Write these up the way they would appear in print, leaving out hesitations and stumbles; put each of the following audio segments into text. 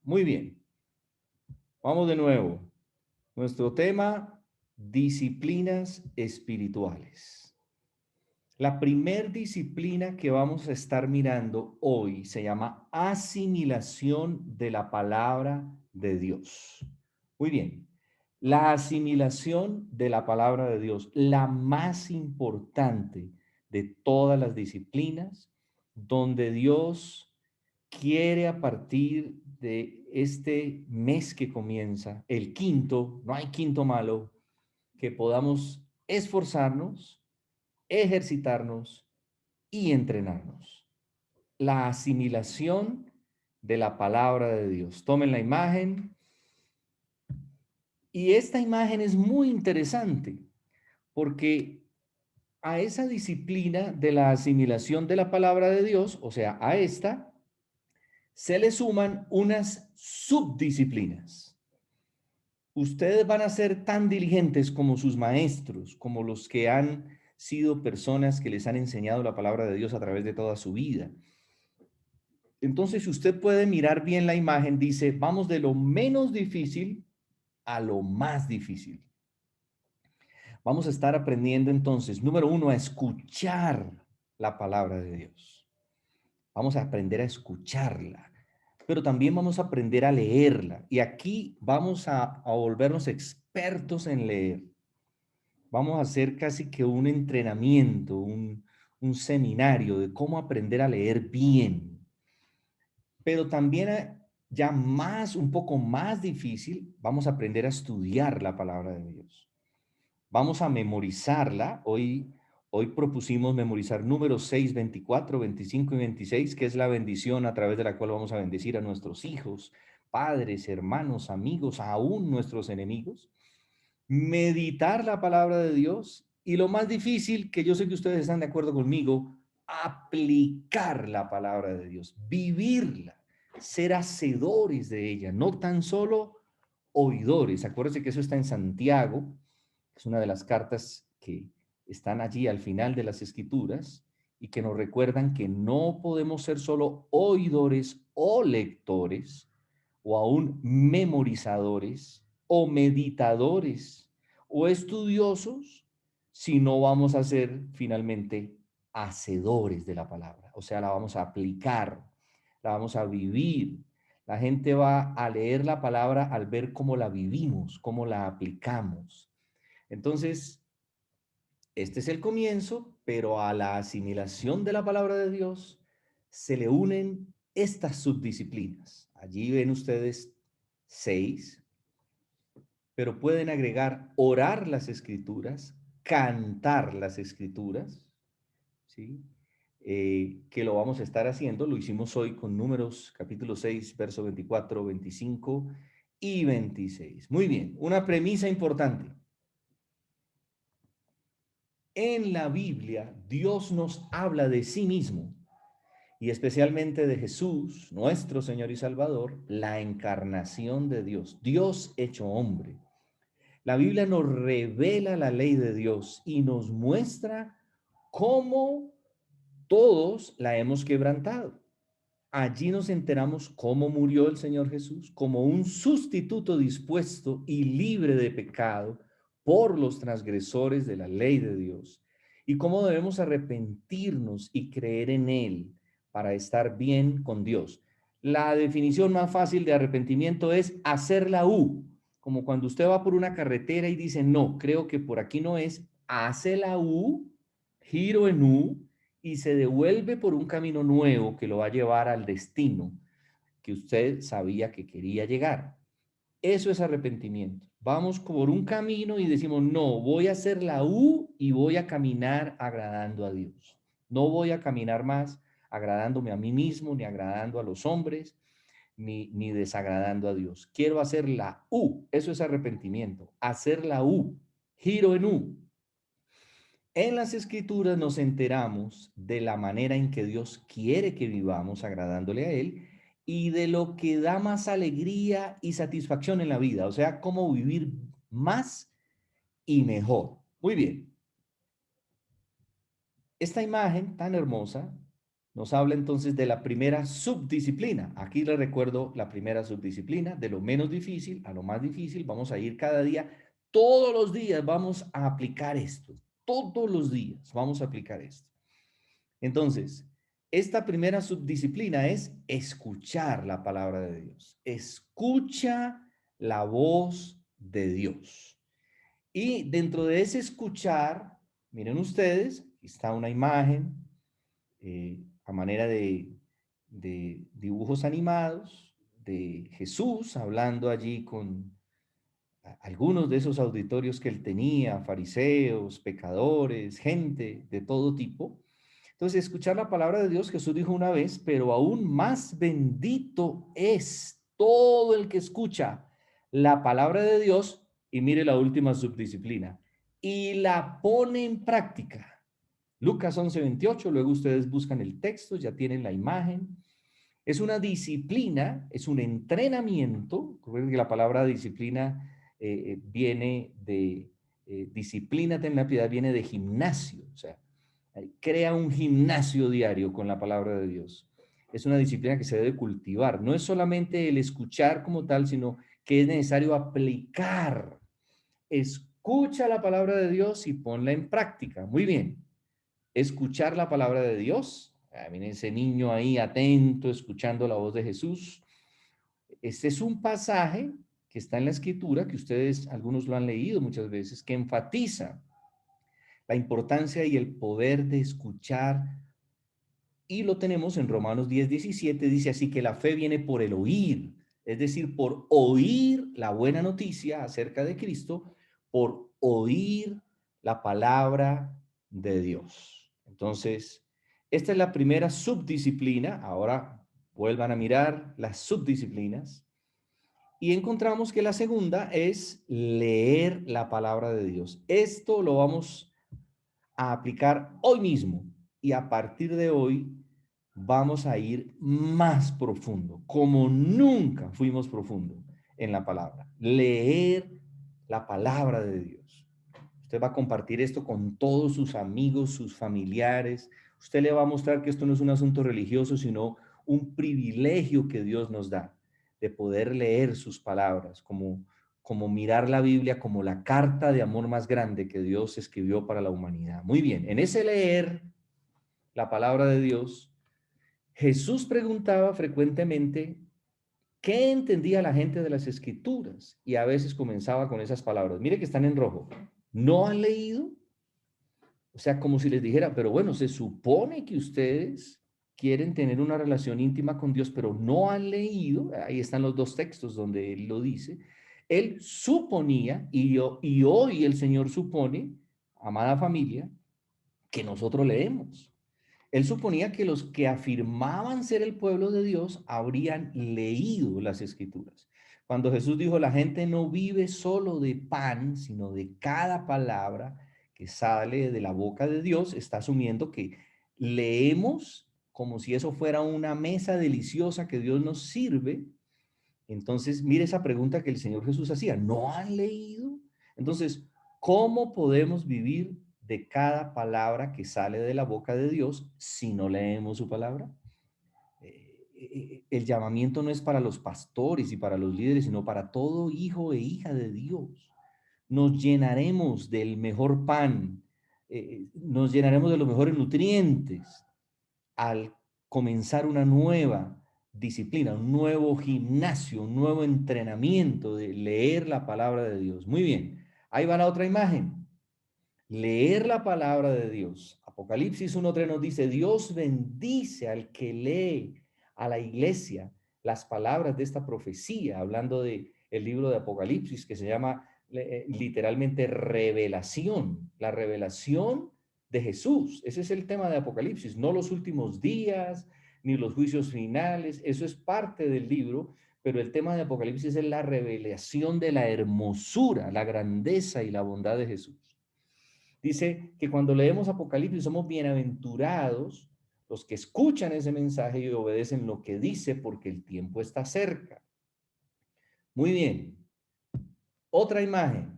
Muy bien. Vamos de nuevo. Nuestro tema, disciplinas espirituales. La primer disciplina que vamos a estar mirando hoy se llama asimilación de la palabra de Dios. Muy bien. La asimilación de la palabra de Dios, la más importante de todas las disciplinas, donde Dios quiere a partir de este mes que comienza, el quinto, no hay quinto malo, que podamos esforzarnos, ejercitarnos y entrenarnos. La asimilación de la palabra de Dios. Tomen la imagen. Y esta imagen es muy interesante porque a esa disciplina de la asimilación de la palabra de Dios, o sea, a esta, se le suman unas subdisciplinas. Ustedes van a ser tan diligentes como sus maestros, como los que han sido personas que les han enseñado la palabra de Dios a través de toda su vida. Entonces, si usted puede mirar bien la imagen, dice, vamos de lo menos difícil a lo más difícil. Vamos a estar aprendiendo entonces, número uno, a escuchar la palabra de Dios. Vamos a aprender a escucharla, pero también vamos a aprender a leerla. Y aquí vamos a volvernos expertos en leer. Vamos a hacer casi que un entrenamiento, un seminario de cómo aprender a leer bien. Pero también ya más, un poco más difícil, vamos a aprender a estudiar la palabra de Dios. Vamos a memorizarla. Hoy propusimos memorizar números 6, 24, 25 y 26, que es la bendición a través de la cual vamos a bendecir a nuestros hijos, padres, hermanos, amigos, aún nuestros enemigos. Meditar la palabra de Dios y lo más difícil, que yo sé que ustedes están de acuerdo conmigo, aplicar la palabra de Dios, vivirla, ser hacedores de ella, no tan solo oidores. Acuérdense que eso está en Santiago, es una de las cartas que están allí al final de las Escrituras y que nos recuerdan que no podemos ser solo oidores o lectores o aún memorizadores o meditadores o estudiosos si no vamos a ser finalmente hacedores de la palabra. O sea, la vamos a aplicar, la vamos a vivir. La gente va a leer la palabra al ver cómo la vivimos, cómo la aplicamos. Entonces, este es el comienzo, pero a la asimilación de la palabra de Dios se le unen estas subdisciplinas. Allí ven ustedes 6, pero pueden agregar orar las escrituras, cantar las escrituras, ¿sí? Que lo vamos a estar haciendo, lo hicimos hoy con Números capítulo 6, verso 24, 25 y 26. Muy bien, una premisa importante. En la Biblia, Dios nos habla de sí mismo y especialmente de Jesús, nuestro Señor y Salvador, la encarnación de Dios, Dios hecho hombre. La Biblia nos revela la ley de Dios y nos muestra cómo todos la hemos quebrantado. Allí nos enteramos cómo murió el Señor Jesús como un sustituto dispuesto y libre de pecado por los transgresores de la ley de Dios y cómo debemos arrepentirnos y creer en Él para estar bien con Dios. La definición más fácil de arrepentimiento es hacer la U, como cuando usted va por una carretera y dice, no, creo que por aquí no es, hace la U, giro en U, y se devuelve por un camino nuevo que lo va a llevar al destino que usted sabía que quería llegar. Eso es arrepentimiento. Vamos por un camino y decimos, no, voy a hacer la U y voy a caminar agradando a Dios. No voy a caminar más agradándome a mí mismo, ni agradando a los hombres, ni desagradando a Dios. Quiero hacer la U. Eso es arrepentimiento. Hacer la U. Giro en U. En las escrituras nos enteramos de la manera en que Dios quiere que vivamos agradándole a Él y de lo que da más alegría y satisfacción en la vida, o sea, cómo vivir más y mejor. Muy bien, esta imagen tan hermosa nos habla entonces de la primera subdisciplina. Aquí les recuerdo la primera subdisciplina, de lo menos difícil a lo más difícil. Vamos a ir cada día, todos los días vamos a aplicar esto. Todos los días vamos a aplicar esto. Entonces, esta primera subdisciplina es escuchar la palabra de Dios. Escucha la voz de Dios. Y dentro de ese escuchar, miren ustedes, aquí está una imagen a manera de dibujos animados de Jesús hablando allí con algunos de esos auditorios que él tenía, fariseos, pecadores, gente de todo tipo. Entonces, escuchar la palabra de Dios, Jesús dijo una vez, pero aún más bendito es todo el que escucha la palabra de Dios, y mire la última subdisciplina, y la pone en práctica. Lucas 11:28, luego ustedes buscan el texto, ya tienen la imagen. Es una disciplina, es un entrenamiento. Recuerden que la palabra disciplina viene de, disciplínate en la piedad, viene de gimnasio, o sea, crea un gimnasio diario con la palabra de Dios. Es una disciplina que se debe cultivar. No es solamente el escuchar como tal, sino que es necesario aplicar. Escucha la palabra de Dios y ponla en práctica. Muy bien. Escuchar la palabra de Dios. Miren ese niño ahí atento, escuchando la voz de Jesús. Este es un pasaje que está en la escritura, que ustedes, algunos lo han leído muchas veces, que enfatiza la importancia y el poder de escuchar. Y lo tenemos en Romanos 10:17, dice así que la fe viene por el oír, es decir, por oír la buena noticia acerca de Cristo, por oír la palabra de Dios. Entonces, esta es la primera subdisciplina. Ahora vuelvan a mirar las subdisciplinas y encontramos que la segunda es leer la palabra de Dios. Esto lo vamos a aplicar hoy mismo y a partir de hoy vamos a ir más profundo, como nunca fuimos profundo en la palabra. Leer la palabra de Dios. Usted va a compartir esto con todos sus amigos, sus familiares. Usted le va a mostrar que esto no es un asunto religioso, sino un privilegio que Dios nos da de poder leer sus palabras, como mirar la Biblia como la carta de amor más grande que Dios escribió para la humanidad. Muy bien, en ese leer la palabra de Dios, Jesús preguntaba frecuentemente qué entendía la gente de las escrituras y a veces comenzaba con esas palabras. Mire que están en rojo. ¿No han leído? O sea, como si les dijera, pero bueno, se supone que ustedes quieren tener una relación íntima con Dios, pero no han leído. Ahí están los dos textos donde él lo dice. Él suponía, y hoy el Señor supone, amada familia, que nosotros leemos. Él suponía que los que afirmaban ser el pueblo de Dios habrían leído las escrituras. Cuando Jesús dijo, la gente no vive solo de pan, sino de cada palabra que sale de la boca de Dios, está asumiendo que leemos como si eso fuera una mesa deliciosa que Dios nos sirve. Entonces, mire esa pregunta que el Señor Jesús hacía, ¿no han leído? Entonces, ¿cómo podemos vivir de cada palabra que sale de la boca de Dios si no leemos su palabra? El llamamiento no es para los pastores y para los líderes, sino para todo hijo e hija de Dios. Nos llenaremos del mejor pan, nos llenaremos de los mejores nutrientes al comenzar una nueva disciplina, un nuevo gimnasio, un nuevo entrenamiento de leer la palabra de Dios. Muy bien, ahí va la otra imagen. Leer la palabra de Dios. Apocalipsis 1:3 nos dice, Dios bendice al que lee a la iglesia las palabras de esta profecía, hablando de el libro de Apocalipsis que se llama literalmente revelación, la revelación de Jesús. Ese es el tema de Apocalipsis, no los últimos días ni los juicios finales, eso es parte del libro, pero el tema de Apocalipsis es la revelación de la hermosura, la grandeza y la bondad de Jesús. Dice que cuando leemos Apocalipsis somos bienaventurados los que escuchan ese mensaje y obedecen lo que dice porque el tiempo está cerca. Muy bien. Otra imagen.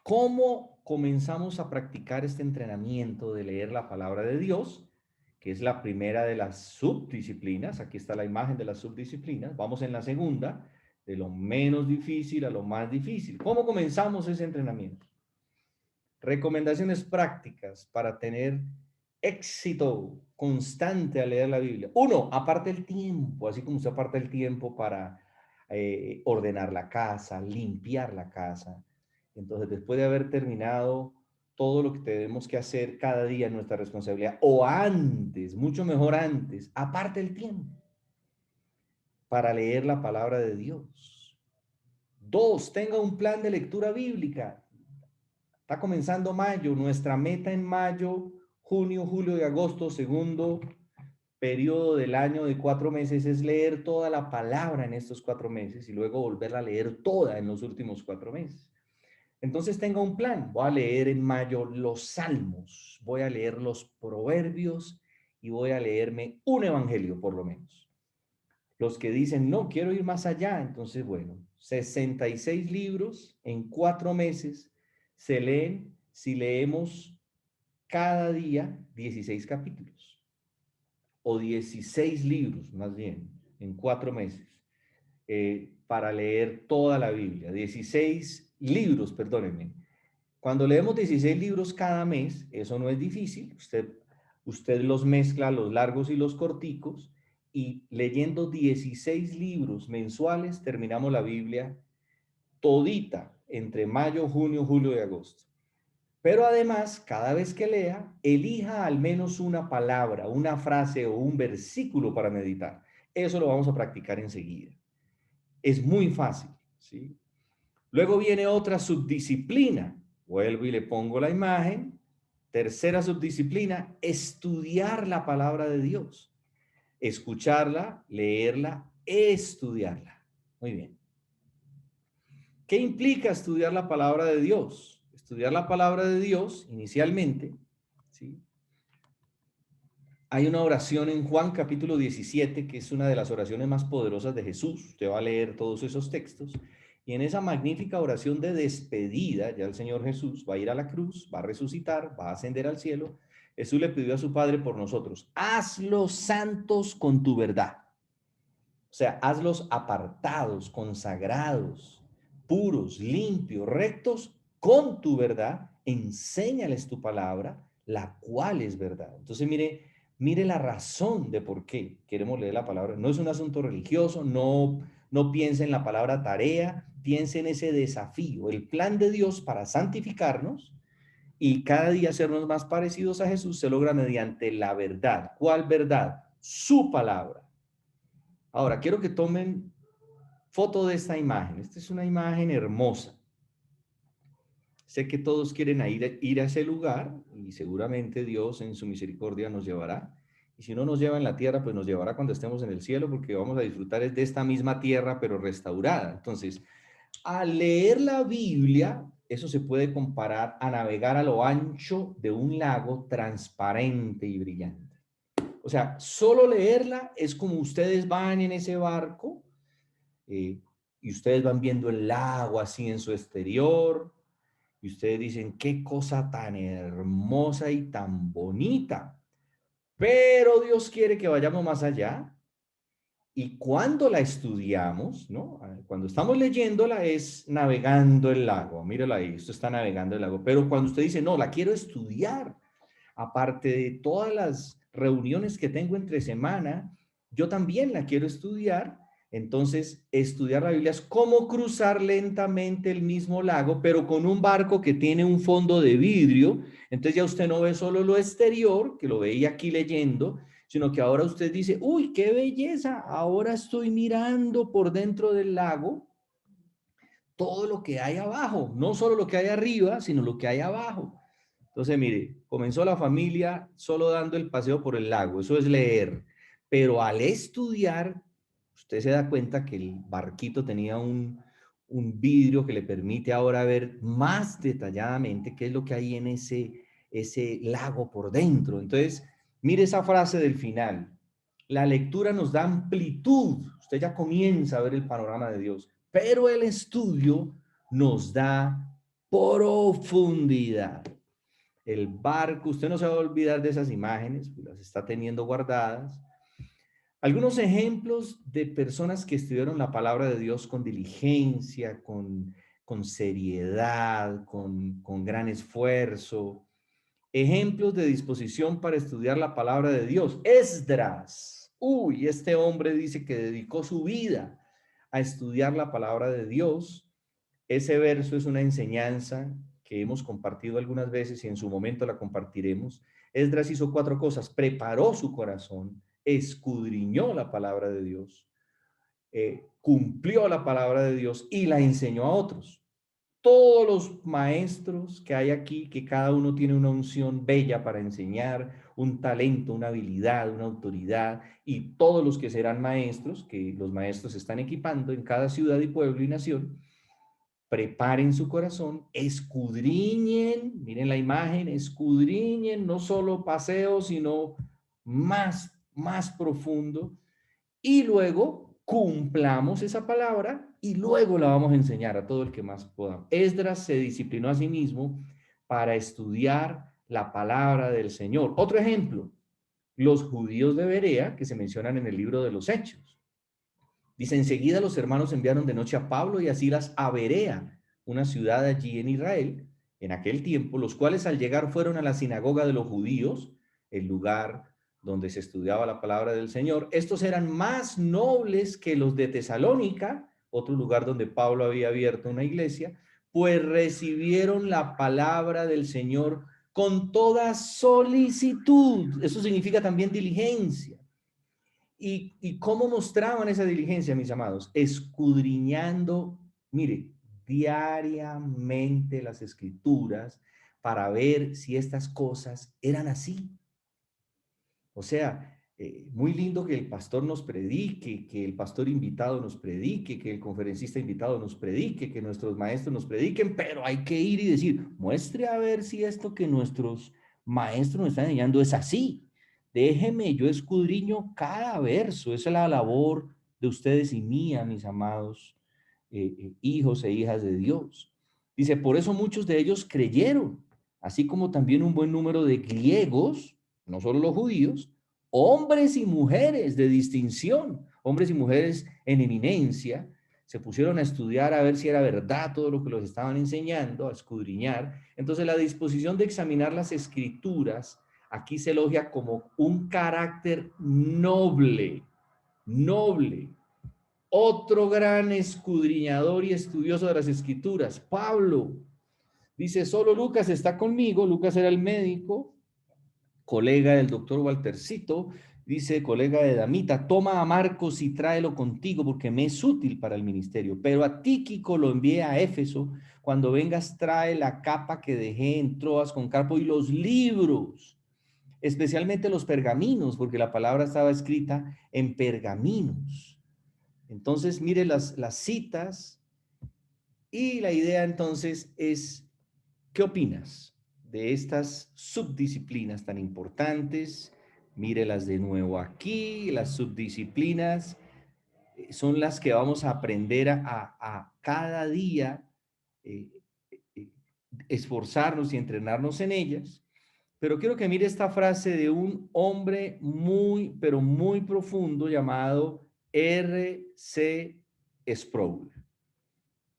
¿Cómo comenzamos a practicar este entrenamiento de leer la palabra de Dios? que es la primera de las subdisciplinas. Aquí está la imagen de las subdisciplinas. Vamos en la segunda, de lo menos difícil a lo más difícil. ¿Cómo comenzamos ese entrenamiento? Recomendaciones prácticas para tener éxito constante al leer la Biblia. Uno, aparte el tiempo, así como usted aparta el tiempo para ordenar la casa, limpiar la casa. Entonces, después de haber terminado todo lo que tenemos que hacer cada día en nuestra responsabilidad, o antes, mucho mejor antes, aparte el tiempo para leer la palabra de Dios. Dos, tenga un plan de lectura bíblica. Está comenzando mayo, nuestra meta en mayo, junio, julio y agosto, segundo periodo del año de 4 meses, es leer toda la palabra en estos 4 meses y luego volverla a leer toda en los últimos 4 meses. Entonces tenga un plan. Voy a leer en mayo los salmos, voy a leer los proverbios y voy a leerme un evangelio por lo menos. Los que dicen, no, quiero ir más allá, entonces bueno, 66 libros en 4 meses se leen si leemos cada día 16 capítulos o 16 libros más bien en 4 meses para leer toda la Biblia. 16 libros, perdónenme. Cuando leemos 16 libros cada mes, eso no es difícil. Usted los mezcla, los largos y los corticos, y leyendo 16 libros mensuales terminamos la Biblia todita entre mayo, junio, julio y agosto. Pero además, cada vez que lea, elija al menos una palabra, una frase o un versículo para meditar. Eso lo vamos a practicar enseguida. Es muy fácil, ¿sí? Luego viene otra subdisciplina. Vuelvo y le pongo la imagen. Tercera subdisciplina, estudiar la palabra de Dios. Escucharla, leerla, estudiarla. Muy bien. ¿Qué implica estudiar la palabra de Dios? Estudiar la palabra de Dios, inicialmente, ¿sí? Hay una oración en Juan capítulo 17, que es una de las oraciones más poderosas de Jesús. Usted va a leer todos esos textos. Y en esa magnífica oración de despedida, ya el Señor Jesús va a ir a la cruz, va a resucitar, va a ascender al cielo. Jesús le pidió a su Padre por nosotros, hazlos santos con tu verdad. O sea, hazlos apartados, consagrados, puros, limpios, rectos con tu verdad. Enséñales tu palabra, la cual es verdad. Entonces, mire la razón de por qué queremos leer la palabra. No es un asunto religioso, no piense en la palabra tarea, piense en ese desafío, el plan de Dios para santificarnos y cada día hacernos más parecidos a Jesús se logra mediante la verdad. ¿Cuál verdad? Su palabra. Ahora, quiero que tomen foto de esta imagen. Esta es una imagen hermosa. Sé que todos quieren ir a ese lugar y seguramente Dios en su misericordia nos llevará. Y si no nos lleva en la tierra, pues nos llevará cuando estemos en el cielo, porque vamos a disfrutar de esta misma tierra, pero restaurada. Entonces, al leer la Biblia, eso se puede comparar a navegar a lo ancho de un lago transparente y brillante. O sea, solo leerla es como ustedes van en ese barco y ustedes van viendo el lago así en su exterior y ustedes dicen, qué cosa tan hermosa y tan bonita. Pero Dios quiere que vayamos más allá y cuando la estudiamos, ¿no? Cuando estamos leyéndola es navegando el lago. Mírala ahí, esto está navegando el lago. Pero cuando usted dice, no, la quiero estudiar, aparte de todas las reuniones que tengo entre semana, yo también la quiero estudiar. Entonces, estudiar la Biblia es como cruzar lentamente el mismo lago, pero con un barco que tiene un fondo de vidrio. Entonces ya usted no ve solo lo exterior, que lo veía aquí leyendo, sino que ahora usted dice, uy, qué belleza, ahora estoy mirando por dentro del lago todo lo que hay abajo, no solo lo que hay arriba, sino lo que hay abajo. Entonces, mire, comenzó la familia solo dando el paseo por el lago, eso es leer, pero al estudiar, usted se da cuenta que el barquito tenía un vidrio que le permite ahora ver más detalladamente qué es lo que hay en ese lago por dentro. Entonces, mire esa frase del final. La lectura nos da amplitud, usted ya comienza a ver el panorama de Dios, pero el estudio nos da profundidad. el barco. Usted no se va a olvidar de esas imágenes, pues las está teniendo guardadas. Algunos ejemplos de personas que estudiaron la palabra de Dios con diligencia, con seriedad, con gran esfuerzo. Ejemplos de disposición para estudiar la palabra de Dios. Esdras. Uy, este hombre dice que dedicó su vida a estudiar la palabra de Dios. Ese verso es una enseñanza que hemos compartido algunas veces y en su momento la compartiremos. Esdras hizo 4 cosas: preparó su corazón, escudriñó la palabra de Dios, cumplió la palabra de Dios y la enseñó a otros. Todos los maestros que hay aquí, que cada uno tiene una unción bella para enseñar, un talento, una habilidad, una autoridad, y todos los que serán maestros, que los maestros se están equipando en cada ciudad y pueblo y nación, preparen su corazón, escudriñen, miren la imagen, escudriñen no solo paseo, sino más profundo, y luego cumplamos esa palabra y luego la vamos a enseñar a todo el que más podamos. Esdras se disciplinó a sí mismo para estudiar la palabra del Señor. Otro ejemplo, los judíos de Berea, que se mencionan en el libro de los Hechos. Dice: enseguida los hermanos enviaron de noche a Pablo y a Silas a Berea, una ciudad allí en Israel, en aquel tiempo, los cuales al llegar fueron a la sinagoga de los judíos, el lugar donde se estudiaba la palabra del Señor. Estos eran más nobles que los de Tesalónica, otro lugar donde Pablo había abierto una iglesia, pues recibieron la palabra del Señor con toda solicitud. Eso significa también diligencia. ¿Y cómo mostraban esa diligencia, mis amados? Escudriñando, mire, diariamente las escrituras para ver si estas cosas eran así. O sea, muy lindo que el pastor nos predique, que el pastor invitado nos predique, que el conferencista invitado nos predique, que nuestros maestros nos prediquen, pero hay que ir y decir: muestre a ver si esto que nuestros maestros nos están enseñando es así. Déjeme, yo escudriño cada verso. Esa es la labor de ustedes y mía, mis amados hijos e hijas de Dios. Dice: por eso muchos de ellos creyeron, así como también un buen número de griegos, no solo los judíos, hombres y mujeres de distinción, hombres y mujeres en eminencia, se pusieron a estudiar a ver si era verdad todo lo que los estaban enseñando, a escudriñar. Entonces la disposición de examinar las escrituras aquí se elogia como un carácter noble, noble. Otro gran escudriñador y estudioso de las escrituras, Pablo. Dice: solo Lucas está conmigo. Lucas era el médico, colega del doctor Waltercito. Dice: colega de Damita, toma a Marcos y tráelo contigo porque me es útil para el ministerio. Pero a Tíquico lo envié a Éfeso. Cuando vengas, trae la capa que dejé en Troas con Carpo y los libros, especialmente los pergaminos, porque la palabra estaba escrita en pergaminos. Entonces, mire las citas, y la idea entonces es: ¿qué opinas de estas subdisciplinas tan importantes? Mírelas de nuevo aquí. Las subdisciplinas son las que vamos a aprender a cada día eh, eh, esforzarnos y entrenarnos en ellas. Pero quiero que mire esta frase de un hombre muy, pero muy profundo llamado R.C. Sproul,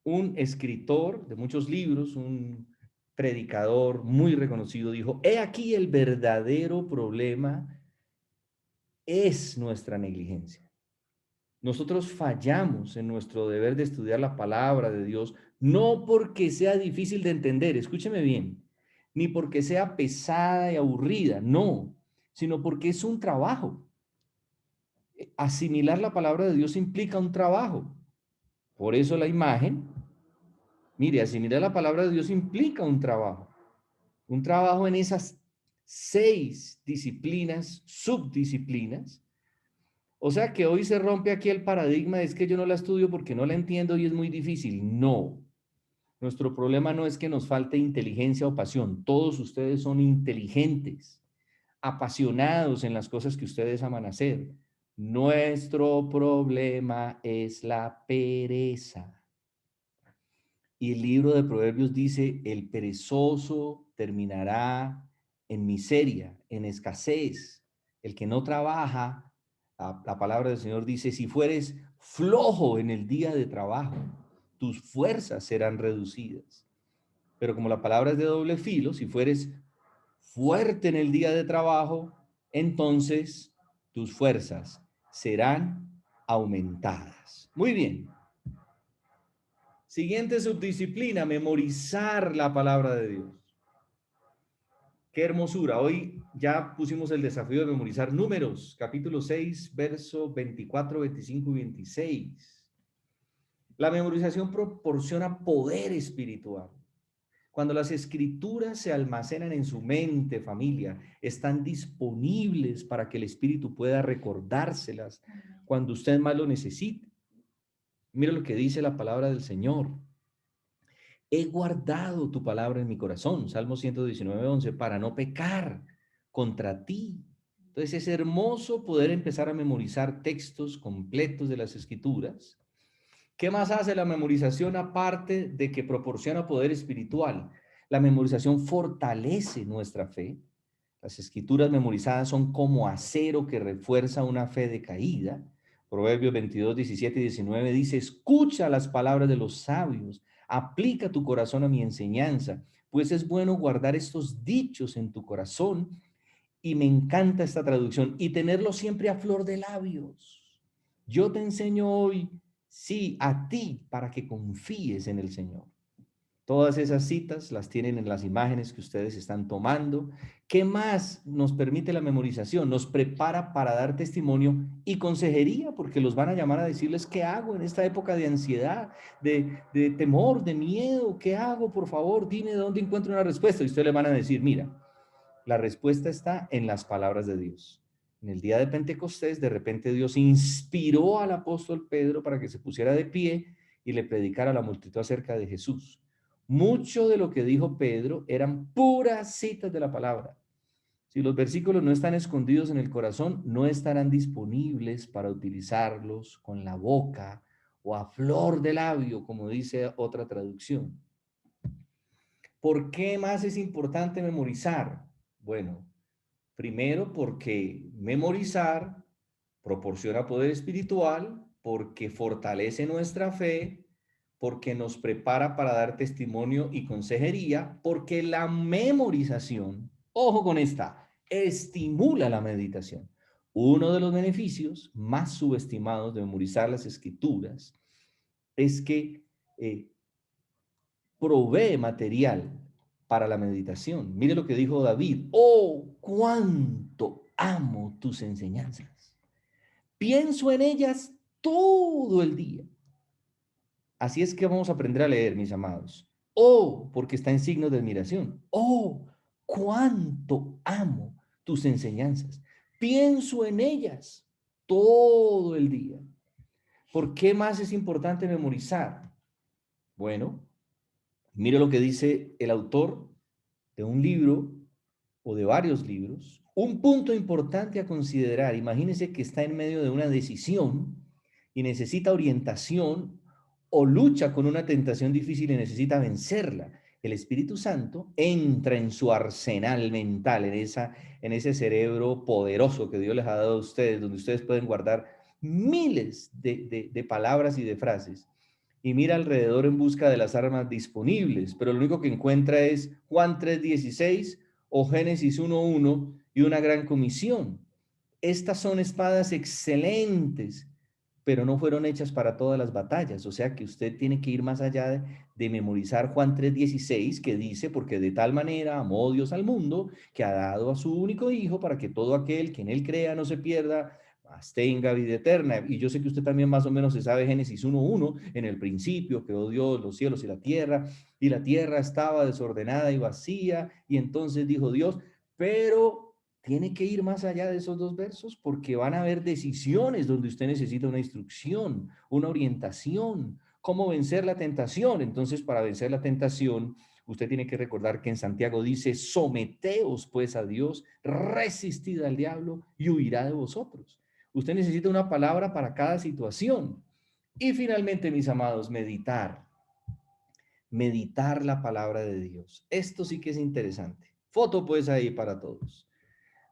un escritor de muchos libros, un predicador muy reconocido. Dijo: he aquí el verdadero problema es nuestra negligencia. Nosotros fallamos en nuestro deber de estudiar la palabra de Dios, no porque sea difícil de entender, escúcheme bien, ni porque sea pesada y aburrida, no, sino porque es un trabajo. Asimilar la palabra de Dios implica un trabajo. Por eso la imagen, mire, asimilar la palabra de Dios implica un trabajo en esas 6 disciplinas, subdisciplinas. O sea que hoy se rompe aquí el paradigma: es que yo no la estudio porque no la entiendo y es muy difícil. No, nuestro problema no es que nos falte inteligencia o pasión. Todos ustedes son inteligentes, apasionados en las cosas que ustedes aman hacer. Nuestro problema es la pereza. Y el libro de Proverbios dice, el perezoso terminará en miseria, en escasez. El que no trabaja, la palabra del Señor dice, si fueres flojo en el día de trabajo, tus fuerzas serán reducidas. Pero como la palabra es de doble filo, si fueres fuerte en el día de trabajo, entonces tus fuerzas serán aumentadas. Muy bien. Siguiente subdisciplina, memorizar la palabra de Dios. Qué hermosura. Hoy ya pusimos el desafío de memorizar Números, capítulo 6, verso 24, 25 y 26. La memorización proporciona poder espiritual. Cuando las escrituras se almacenan en su mente, familia, están disponibles para que el espíritu pueda recordárselas cuando usted más lo necesite. Mira lo que dice la palabra del Señor. He guardado tu palabra en mi corazón, Salmo 119:11, para no pecar contra ti. Entonces es hermoso poder empezar a memorizar textos completos de las escrituras. ¿Qué más hace la memorización aparte de que proporciona poder espiritual? La memorización fortalece nuestra fe. Las escrituras memorizadas son como acero que refuerza una fe decaída. Proverbios 22, 17 y 19 dice, escucha las palabras de los sabios, aplica tu corazón a mi enseñanza, pues es bueno guardar estos dichos en tu corazón. Y me encanta esta traducción, y tenerlo siempre a flor de labios. Yo te enseño hoy, sí, a ti, para que confíes en el Señor. Todas esas citas las tienen en las imágenes que ustedes están tomando. ¿Qué más nos permite la memorización? Nos prepara para dar testimonio y consejería, porque los van a llamar a decirles qué hago en esta época de ansiedad, de temor, de miedo. ¿Qué hago? Por favor, dime dónde encuentro una respuesta. Y ustedes le van a decir, mira, la respuesta está en las palabras de Dios. En el día de Pentecostés, de repente Dios inspiró al apóstol Pedro para que se pusiera de pie y le predicara a la multitud acerca de Jesús. Mucho de lo que dijo Pedro eran puras citas de la palabra. Si los versículos no están escondidos en el corazón, no estarán disponibles para utilizarlos con la boca o a flor de labio, como dice otra traducción. ¿Por qué más es importante memorizar? Bueno, primero porque memorizar proporciona poder espiritual, porque fortalece nuestra fe, porque nos prepara para dar testimonio y consejería, porque la memorización, ojo con esta, estimula la meditación. Uno de los beneficios más subestimados de memorizar las escrituras es que provee material para la meditación. Mire lo que dijo David. Oh, cuánto amo tus enseñanzas. Pienso en ellas todo el día. Así es que vamos a aprender a leer, mis amados. Oh, porque está en signo de admiración. Oh, cuánto amo tus enseñanzas. Pienso en ellas todo el día. ¿Por qué más es importante memorizar? Bueno, mire lo que dice el autor de un libro o de varios libros. Un punto importante a considerar, imagínese que está en medio de una decisión y necesita orientación o lucha con una tentación difícil y necesita vencerla. El Espíritu Santo entra en su arsenal mental, en ese cerebro poderoso que Dios les ha dado a ustedes, donde ustedes pueden guardar miles de palabras y de frases y mira alrededor en busca de las armas disponibles, pero lo único que encuentra es Juan 3:16 o Génesis 1:1 y una gran comisión. Estas son espadas excelentes, pero no fueron hechas para todas las batallas, o sea que usted tiene que ir más allá de memorizar Juan 3:16 que dice, porque de tal manera amó Dios al mundo que ha dado a su único hijo para que todo aquel que en él crea no se pierda, tenga vida eterna. Y yo sé que usted también más o menos se sabe Génesis 1:1, en el principio creó Dios los cielos y la tierra estaba desordenada y vacía, y entonces dijo Dios, pero tiene que ir más allá de esos dos versos porque van a haber decisiones donde usted necesita una instrucción, una orientación, cómo vencer la tentación. Entonces, para vencer la tentación, usted tiene que recordar que en Santiago dice, someteos pues a Dios, resistid al diablo y huirá de vosotros. Usted necesita una palabra para cada situación. Y finalmente, mis amados, meditar. meditar la palabra de Dios. Esto sí que es interesante. Foto pues ahí para todos.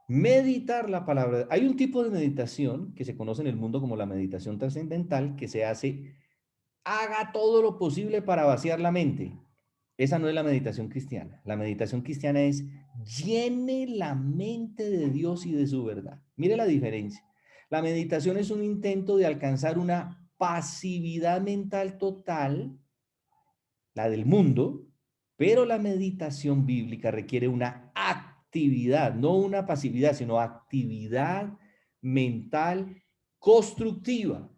Meditar la palabra. Hay un tipo de meditación que se conoce en el mundo como la meditación trascendental que se hace, haga todo lo posible para vaciar la mente. Esa no es la meditación cristiana. La meditación cristiana es llene la mente de Dios y de su verdad. Mire la diferencia. La meditación es un intento de alcanzar una pasividad mental total, la del mundo, pero la meditación bíblica requiere una actividad, no una pasividad, sino actividad mental constructiva.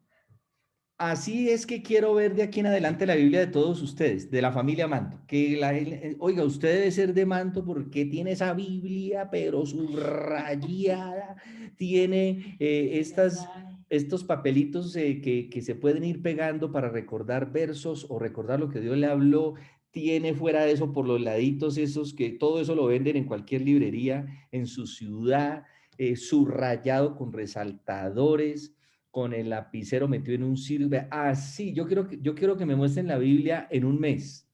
Así es que quiero ver de aquí en adelante la Biblia de todos ustedes, de la familia Manto. Oiga, usted debe ser de Manto porque tiene esa Biblia, pero subrayada, tiene estos papelitos que se pueden ir pegando para recordar versos o recordar lo que Dios le habló. Tiene fuera de eso por los laditos esos que todo eso lo venden en cualquier librería en su ciudad, subrayado con resaltadores, con el lapicero metido en un sirve. Ah, sí, yo quiero que me muestren la Biblia en un mes,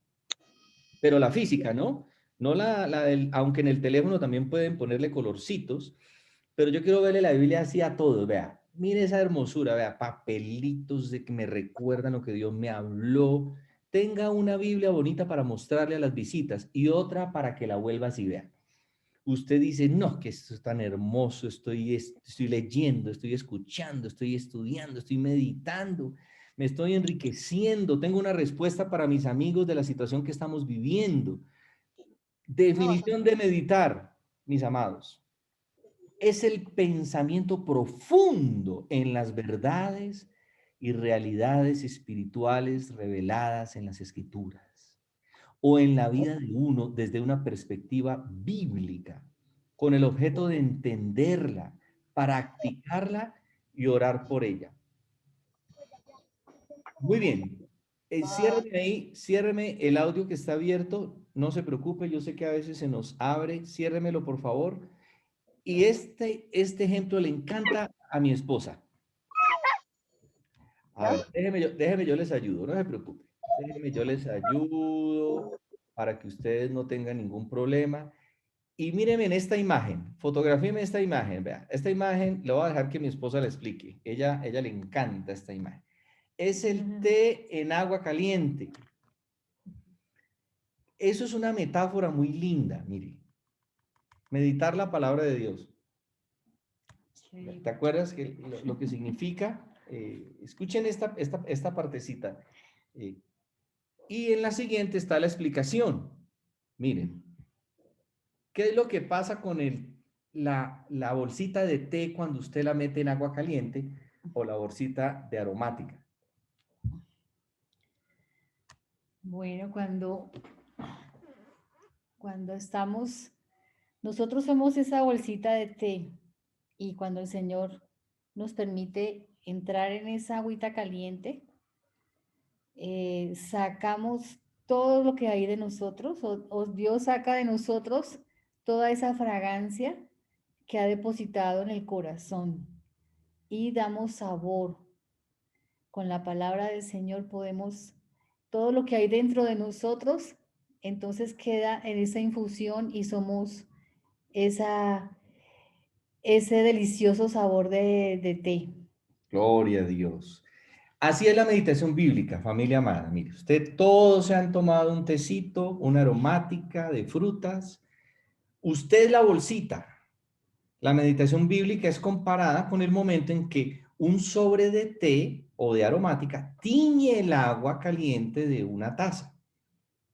pero la física, ¿no? No aunque en el teléfono también pueden ponerle colorcitos, pero yo quiero verle la Biblia así a todos, vea. Mire esa hermosura, vea, papelitos de que me recuerdan lo que Dios me habló. Tenga una Biblia bonita para mostrarle a las visitas y otra para que la vuelva así, vea. Usted dice, no, que esto es tan hermoso, estoy leyendo, estoy escuchando, estoy estudiando, estoy meditando, me estoy enriqueciendo, tengo una respuesta para mis amigos de la situación que estamos viviendo. No, Definición de meditar, mis amados, es el pensamiento profundo en las verdades y realidades espirituales reveladas en las Escrituras o en la vida de uno desde una perspectiva bíblica, con el objeto de entenderla, practicarla y orar por ella. Muy bien. Ciérreme ahí, ciérreme el audio que está abierto. No se preocupe, yo sé que a veces se nos abre. Ciérremelo, por favor. Y este ejemplo le encanta a mi esposa. A ver, déjeme yo les ayudo, no se preocupe. Déjeme yo les ayudo para que ustedes no tengan ningún problema. Y míreme en esta imagen, fotografíeme esta imagen, vea, esta imagen le voy a dejar que mi esposa la explique, ella le encanta esta imagen. Es el té en agua caliente. Eso es una metáfora muy linda, mire, meditar la palabra de Dios. ¿Te acuerdas que lo que significa? Escuchen esta partecita. Eh, y en la siguiente está la explicación. Miren, ¿qué es lo que pasa con la bolsita de té cuando usted la mete en agua caliente o la bolsita de aromática? bueno, cuando estamos, nosotros somos esa bolsita de té y cuando el Señor nos permite entrar en esa agüita caliente, sacamos todo lo que hay de nosotros, o Dios saca de nosotros toda esa fragancia que ha depositado en el corazón y damos sabor. Con la palabra del Señor podemos, todo lo que hay dentro de nosotros, entonces queda en esa infusión y somos esa, ese delicioso sabor de té. Gloria a Dios. Así es la meditación bíblica, familia amada. Mire, usted todos se han tomado un tecito, una aromática de frutas. Usted es la bolsita. La meditación bíblica es comparada con el momento en que un sobre de té o de aromática tiñe el agua caliente de una taza.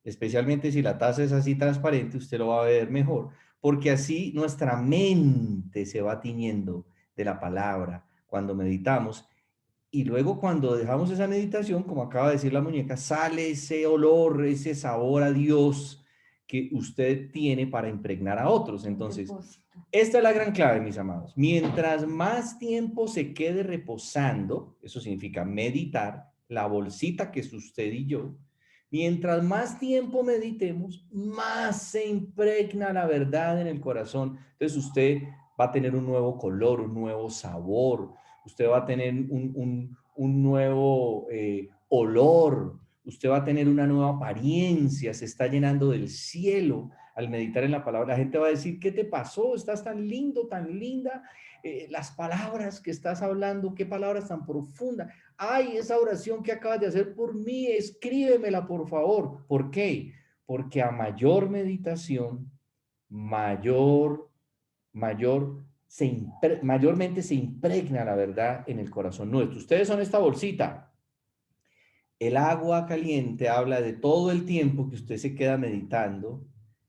Especialmente si la taza es así transparente, usted lo va a ver mejor, porque así nuestra mente se va tiñendo de la palabra cuando meditamos. Y luego cuando dejamos esa meditación, como acaba de decir la muñeca, sale ese olor, ese sabor a Dios que usted tiene para impregnar a otros. Un Entonces, depósito. esta es la gran clave, mis amados. Mientras más tiempo se quede reposando, eso significa meditar, la bolsita que es usted y yo, mientras más tiempo meditemos, más se impregna la verdad en el corazón. Entonces usted va a tener un nuevo color, un nuevo sabor, usted va a tener un nuevo olor, usted va a tener una nueva apariencia, se está llenando del cielo al meditar en la palabra. La gente va a decir, ¿qué te pasó? Estás tan lindo, tan linda. Las palabras que estás hablando, qué palabras tan profundas. Ay, esa oración que acabas de hacer por mí, escríbemela, por favor. ¿Por qué? Porque a mayor meditación, mayormente se impregna la verdad en el corazón nuestro. Ustedes son esta bolsita. El agua caliente habla de todo el tiempo que usted se queda meditando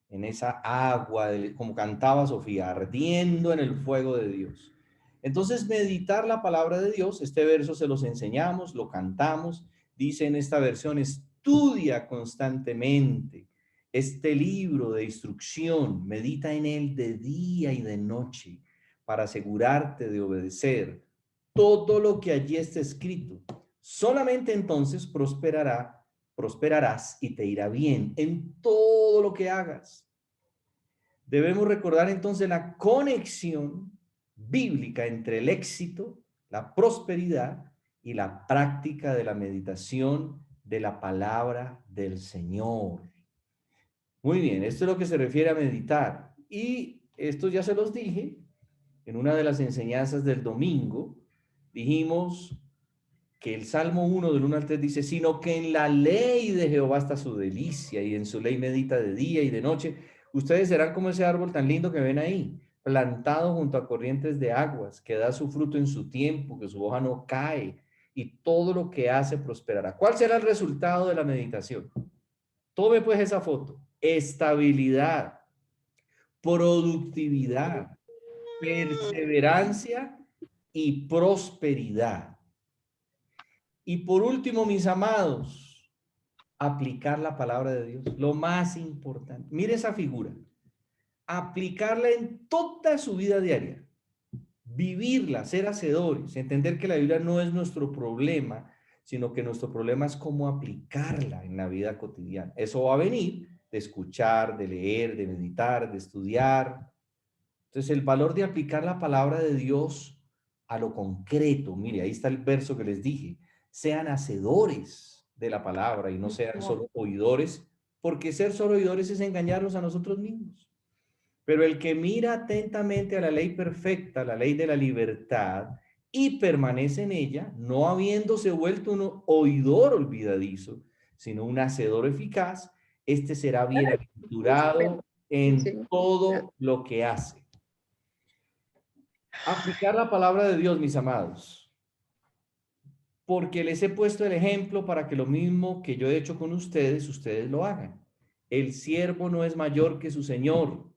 en esa agua, como cantaba Sofía, ardiendo en el fuego de Dios. Entonces, meditar la palabra de Dios, este verso se los enseñamos, lo cantamos, dice en esta versión, estudia constantemente este libro de instrucción, medita en él de día y de noche para asegurarte de obedecer todo lo que allí está escrito. Solamente entonces prosperarás y te irá bien en todo lo que hagas. Debemos recordar entonces la conexión bíblica entre el éxito, la prosperidad y la práctica de la meditación de la palabra del Señor. Muy bien, esto es lo que se refiere a meditar. Y esto ya se los dije en una de las enseñanzas del domingo. Dijimos que el Salmo 1 del 1 al 3 dice, sino que en la ley de Jehová está su delicia y en su ley medita de día y de noche. Ustedes serán como ese árbol tan lindo que ven ahí, plantado junto a corrientes de aguas, que da su fruto en su tiempo, que su hoja no cae y todo lo que hace prosperará. ¿Cuál será el resultado de la meditación? Tome pues esa foto. Estabilidad, productividad, perseverancia y prosperidad. Y por último, mis amados, aplicar la palabra de Dios, lo más importante. Mire esa figura. Aplicarla en toda su vida diaria. Vivirla, ser hacedores, entender que la Biblia no es nuestro problema, sino que nuestro problema es cómo aplicarla en la vida cotidiana. Eso va a venir de escuchar, de leer, de meditar, de estudiar. Entonces, el valor de aplicar la palabra de Dios a lo concreto. Mire, ahí está el verso que les dije. Sean hacedores de la palabra y no sean solo oidores, porque ser solo oidores es engañarnos a nosotros mismos. Pero el que mira atentamente a la ley perfecta, la ley de la libertad, y permanece en ella, no habiéndose vuelto un oidor olvidadizo, sino un hacedor eficaz, este será bienaventurado en todo lo que hace. Aplicar la palabra de Dios, mis amados, porque les he puesto el ejemplo para que lo mismo que yo he hecho con ustedes, ustedes lo hagan. El siervo no es mayor que su señor,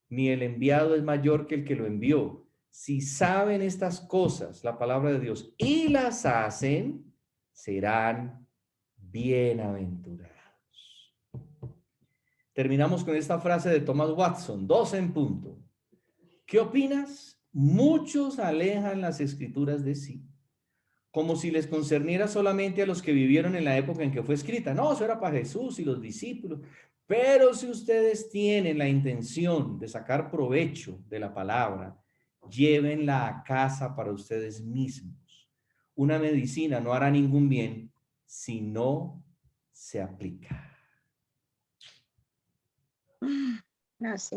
ni el enviado es mayor que el que lo envió. Si saben estas cosas, la palabra de Dios, y las hacen, serán bienaventurados. Terminamos con esta frase de Thomas Watson, 12 en punto. ¿Qué opinas? Muchos alejan las escrituras de sí, como si les concerniera solamente a los que vivieron en la época en que fue escrita. No, eso era para Jesús y los discípulos. Pero si ustedes tienen la intención de sacar provecho de la palabra, llévenla a casa para ustedes mismos. Una medicina no hará ningún bien si no se aplica. Así